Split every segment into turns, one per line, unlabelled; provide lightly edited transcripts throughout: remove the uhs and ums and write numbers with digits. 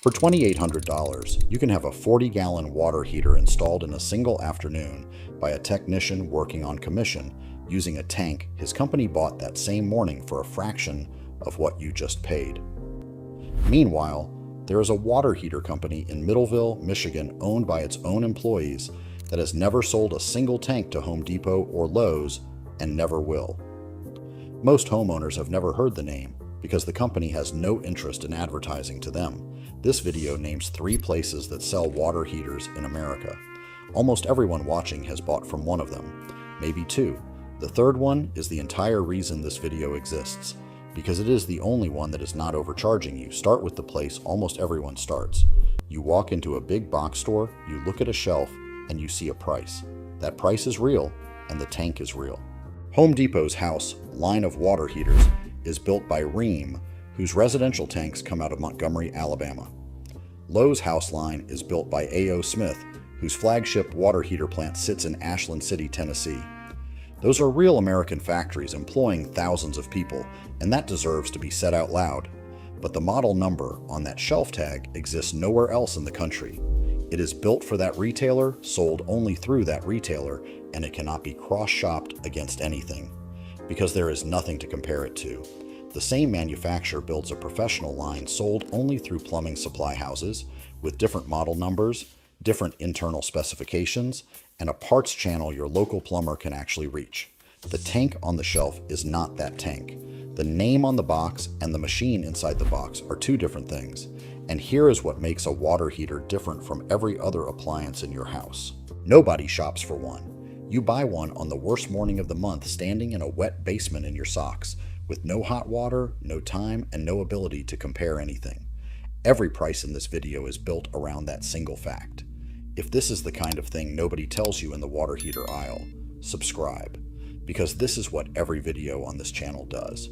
For $2,800, you can have a 40-gallon water heater installed in a single afternoon by a technician working on commission using a tank his company bought that same morning for a fraction of what you just paid. Meanwhile, there is a water heater company in Middleville, Michigan, owned by its own employees that has never sold a single tank to Home Depot or Lowe's and never will. Most homeowners have never heard the name because the company has no interest in advertising to them. This video names 3 places that sell water heaters in America. Almost everyone watching has bought from one of them, maybe 2. The third one is the entire reason this video exists, because it is the only one that is not overcharging you. Start with the place almost everyone starts. You walk into a big box store, you look at a shelf, and you see a price. That price is real, and the tank is real. Home Depot's house line of water heaters is built by Rheem, whose residential tanks come out of Montgomery, Alabama. Lowe's house line is built by A.O. Smith, whose flagship water heater plant sits in Ashland City, Tennessee. Those are real American factories employing thousands of people, and that deserves to be said out loud. But the model number on that shelf tag exists nowhere else in the country. It is built for that retailer, sold only through that retailer, and it cannot be cross-shopped against anything, because there is nothing to compare it to. The same manufacturer builds a professional line sold only through plumbing supply houses, with different model numbers, different internal specifications, and a parts channel your local plumber can actually reach. The tank on the shelf is not that tank. The name on the box and the machine inside the box are 2 different things. And here is what makes a water heater different from every other appliance in your house. Nobody shops for one. You buy one on the worst morning of the month, standing in a wet basement in your socks, with no hot water, no time, and no ability to compare anything. Every price in this video is built around that single fact. If this is the kind of thing nobody tells you in the water heater aisle, subscribe, because this is what every video on this channel does.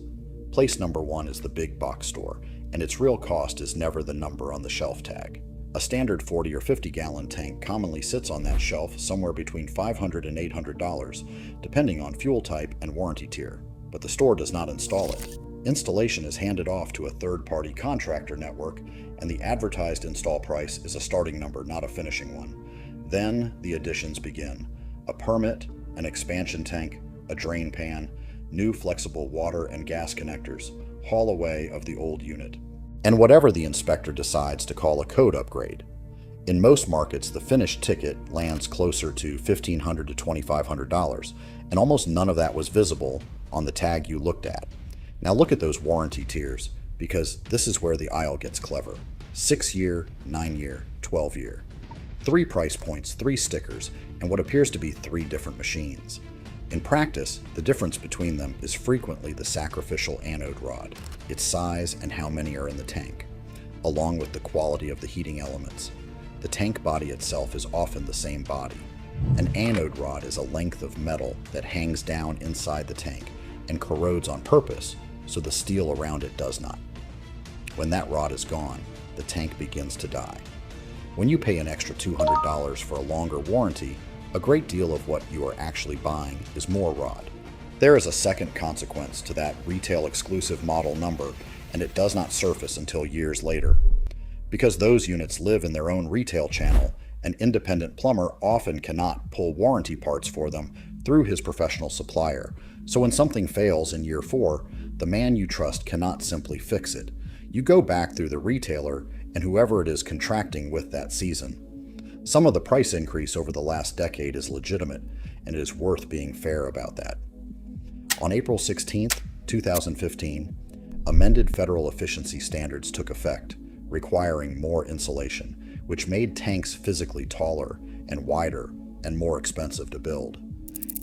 Place number 1 is the big box store, and its real cost is never the number on the shelf tag. A standard 40 or 50 gallon tank commonly sits on that shelf somewhere between $500 and $800, depending on fuel type and warranty tier, but the store does not install it. Installation is handed off to a third-party contractor network, and the advertised install price is a starting number, not a finishing one. Then the additions begin: a permit, an expansion tank, a drain pan, new flexible water and gas connectors, haul away of the old unit, and whatever the inspector decides to call a code upgrade. In most markets, the finished ticket lands closer to $1,500 to $2,500, and almost none of that was visible on the tag you looked at. Now look at those warranty tiers, because this is where the aisle gets clever. 6-year, 9-year, 12-year. 3 price points, 3 stickers, and what appears to be 3 different machines. In practice, the difference between them is frequently the sacrificial anode rod, its size and how many are in the tank, along with the quality of the heating elements. The tank body itself is often the same body. An anode rod is a length of metal that hangs down inside the tank and corrodes on purpose, so the steel around it does not. When that rod is gone, the tank begins to die. When you pay an extra $200 for a longer warranty, a great deal of what you are actually buying is more rod. There is a second consequence to that retail exclusive model number, and it does not surface until years later. Because those units live in their own retail channel, an independent plumber often cannot pull warranty parts for them through his professional supplier. So when something fails in year 4, the man you trust cannot simply fix it. You go back through the retailer and whoever it is contracting with that season. Some of the price increase over the last decade is legitimate, and it is worth being fair about that. On April 16, 2015, amended federal efficiency standards took effect, requiring more insulation, which made tanks physically taller and wider and more expensive to build.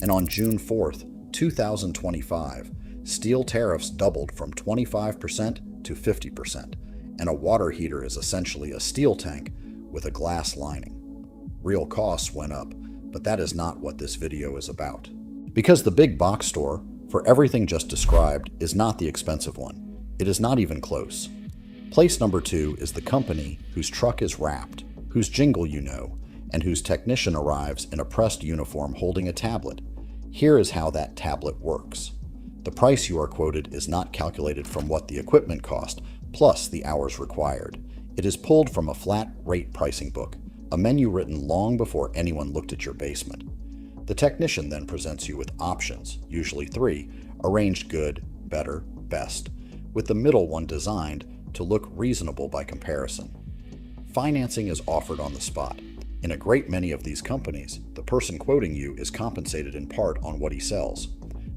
And on June 4th, 2025, steel tariffs doubled from 25% to 50%, and a water heater is essentially a steel tank with a glass lining. Real costs went up, but that is not what this video is about. Because the big box store, for everything just described, is not the expensive one. It is not even close. Place number 2 is the company whose truck is wrapped, whose jingle you know, and whose technician arrives in a pressed uniform holding a tablet. Here is how that tablet works. The price you are quoted is not calculated from what the equipment cost, plus the hours required. It is pulled from a flat rate pricing book, a menu written long before anyone looked at your basement. The technician then presents you with options, usually 3, arranged good, better, best, with the middle one designed to look reasonable by comparison. Financing is offered on the spot. In a great many of these companies, the person quoting you is compensated in part on what he sells.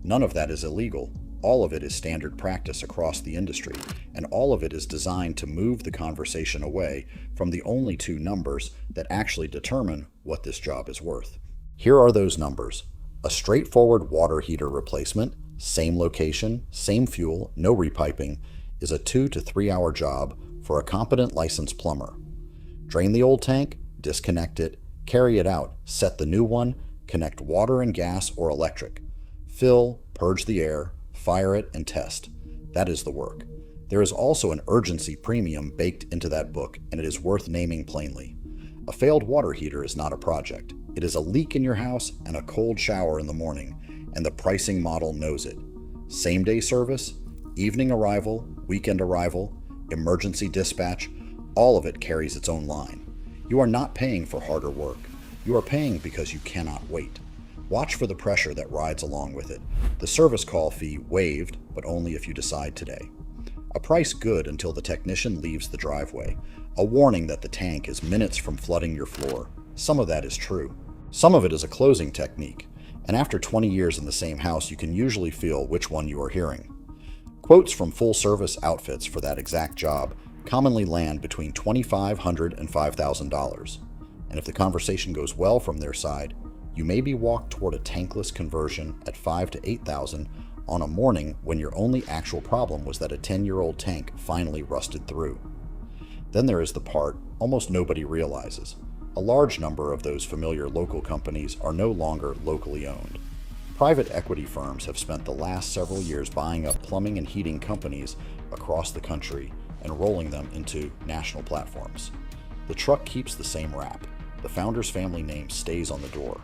None of that is illegal. All of it is standard practice across the industry, and all of it is designed to move the conversation away from the only 2 numbers that actually determine what this job is worth. Here are those numbers. A straightforward water heater replacement, same location, same fuel, no repiping, is a 2 to 3 hour job for a competent licensed plumber. Drain the old tank, disconnect it, carry it out, set the new one, connect water and gas or electric. Fill, purge the air, fire it, and test. That is the work. There is also an urgency premium baked into that book, and it is worth naming plainly. A failed water heater is not a project. It is a leak in your house and a cold shower in the morning, and the pricing model knows it. Same-day service, evening arrival, weekend arrival, emergency dispatch, all of it carries its own line. You are not paying for harder work. You are paying because you cannot wait. Watch for the pressure that rides along with it. The service call fee waived, but only if you decide today. A price good until the technician leaves the driveway. A warning that the tank is minutes from flooding your floor. Some of that is true. Some of it is a closing technique, and after 20 years in the same house, you can usually feel which one you are hearing. Quotes from full-service outfits for that exact job commonly land between $2,500 and $5,000, and if the conversation goes well from their side, you may be walked toward a tankless conversion at $5,000 to $8,000 on a morning when your only actual problem was that a 10-year-old tank finally rusted through. Then there is the part almost nobody realizes. A large number of those familiar local companies are no longer locally owned. Private equity firms have spent the last several years buying up plumbing and heating companies across the country and rolling them into national platforms. The truck keeps the same wrap. The founder's family name stays on the door.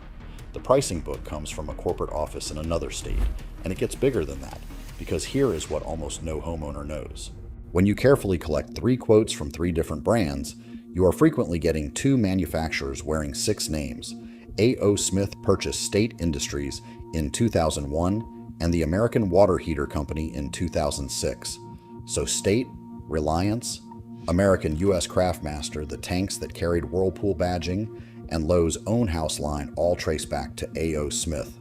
The pricing book comes from a corporate office in another state, and it gets bigger than that, because here is what almost no homeowner knows. When you carefully collect 3 quotes from 3 different brands, you are frequently getting 2 manufacturers wearing 6 names. A.O. Smith purchased State Industries in 2001 and the American Water Heater Company in 2006. So State, Reliance, American U.S. Craftmaster, the tanks that carried Whirlpool badging, and Lowe's own house line all trace back to A.O. Smith.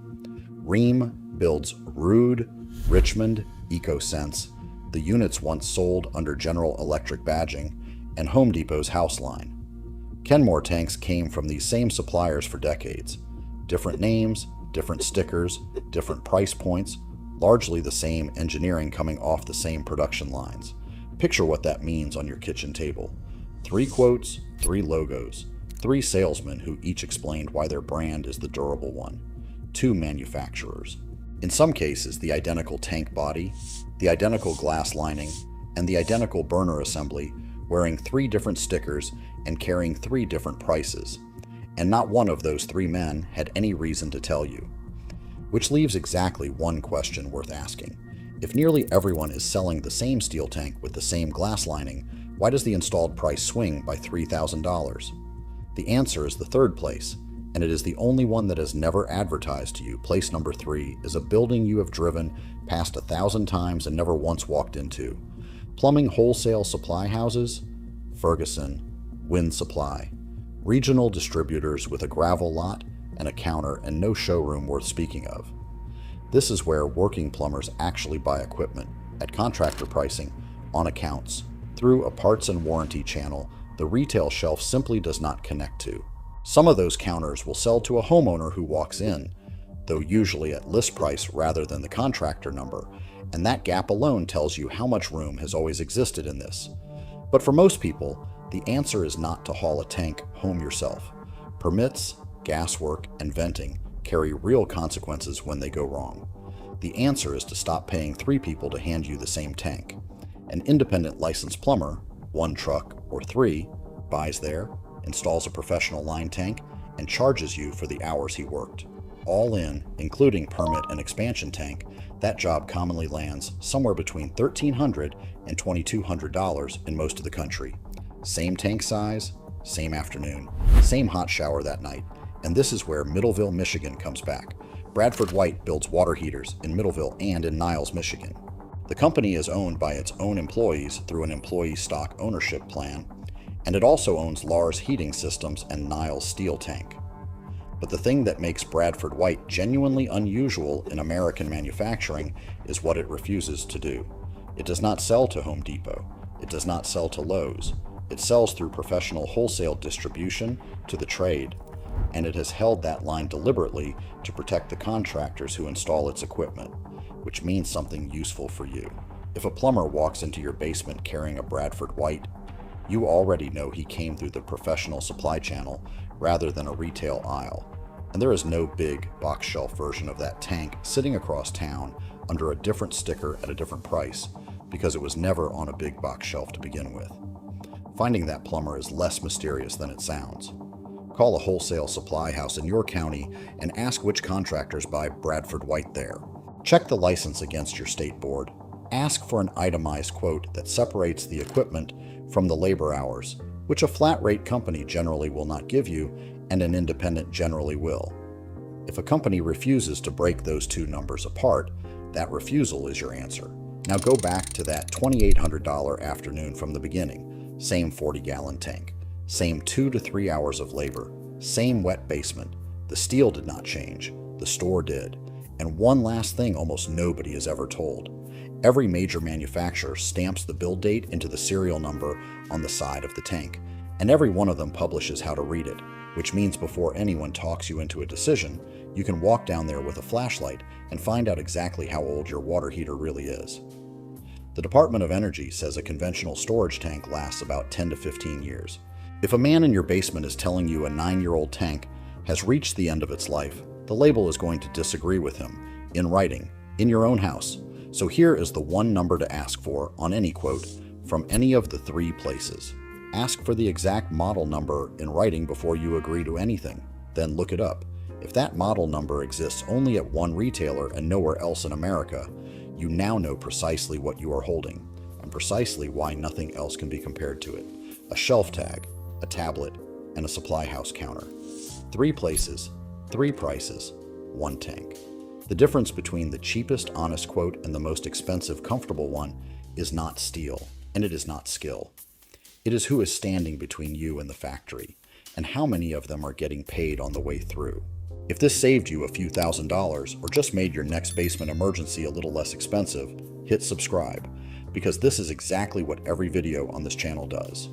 Rheem builds Ruud, Richmond, EcoSense, the units once sold under General Electric badging, and Home Depot's house line. Kenmore tanks came from these same suppliers for decades. Different names, different stickers, different price points, largely the same engineering coming off the same production lines. Picture what that means on your kitchen table. 3 quotes, 3 logos, 3 salesmen who each explained why their brand is the durable one. 2 manufacturers. In some cases, the identical tank body, the identical glass lining, and the identical burner assembly, wearing 3 different stickers and carrying 3 different prices. And not one of those 3 men had any reason to tell you. Which leaves exactly one question worth asking. If nearly everyone is selling the same steel tank with the same glass lining, why does the installed price swing by $3,000? The answer is the third place, and it is the only one that is never advertised to you. Place number 3 is a building you have driven past 1,000 times and never once walked into. Plumbing wholesale supply houses? Ferguson, Wind Supply. Regional distributors with a gravel lot and a counter and no showroom worth speaking of. This is where working plumbers actually buy equipment, at contractor pricing, on accounts, through a parts and warranty channel the retail shelf simply does not connect to. Some of those counters will sell to a homeowner who walks in, though usually at list price rather than the contractor number, and that gap alone tells you how much room has always existed in this. But for most people, the answer is not to haul a tank home yourself. Permits, gas work, and venting carry real consequences when they go wrong. The answer is to stop paying 3 people to hand you the same tank. An independent licensed plumber, 1 truck or 3, buys there, installs a professional line tank, and charges you for the hours he worked. All in, including permit and expansion tank, that job commonly lands somewhere between $1,300 and $2,200 in most of the country. Same tank size, same afternoon, same hot shower that night. And this is where Middleville, Michigan comes back. Bradford White builds water heaters in Middleville and in Niles, Michigan. The company is owned by its own employees through an employee stock ownership plan, and it also owns Lars Heating Systems and Niles Steel Tank. But the thing that makes Bradford White genuinely unusual in American manufacturing is what it refuses to do. It does not sell to Home Depot. It does not sell to Lowe's. It sells through professional wholesale distribution to the trade, and it has held that line deliberately to protect the contractors who install its equipment, which means something useful for you. If a plumber walks into your basement carrying a Bradford White, you already know he came through the professional supply channel rather than a retail aisle. And there is no big box shelf version of that tank sitting across town under a different sticker at a different price, because it was never on a big box shelf to begin with. Finding that plumber is less mysterious than it sounds. Call a wholesale supply house in your county and ask which contractors buy Bradford White there. Check the license against your state board. Ask for an itemized quote that separates the equipment from the labor hours, which a flat rate company generally will not give you and an independent generally will. If a company refuses to break those two numbers apart, that refusal is your answer. Now go back to that $2,800 afternoon from the beginning. Same 40-gallon tank. Same 2 to 3 hours of labor. Same wet basement. The steel did not change. The store did. And one last thing almost nobody is ever told. Every major manufacturer stamps the build date into the serial number on the side of the tank, and every one of them publishes how to read it, which means before anyone talks you into a decision, you can walk down there with a flashlight and find out exactly how old your water heater really is. The Department of Energy says a conventional storage tank lasts about 10 to 15 years. If a man in your basement is telling you a 9-year-old tank has reached the end of its life, the label is going to disagree with him, in writing, in your own house. So here is the one number to ask for on any quote from any of the 3 places. Ask for the exact model number in writing before you agree to anything, then look it up. If that model number exists only at one retailer and nowhere else in America, you now know precisely what you are holding, and precisely why nothing else can be compared to it. A shelf tag, a tablet, and a supply house counter. 3 places, 3 prices, 1 tank. The difference between the cheapest honest quote and the most expensive comfortable one is not steel, and it is not skill. It is who is standing between you and the factory, and how many of them are getting paid on the way through. If this saved you a few $1,000s or just made your next basement emergency a little less expensive, hit subscribe, because this is exactly what every video on this channel does.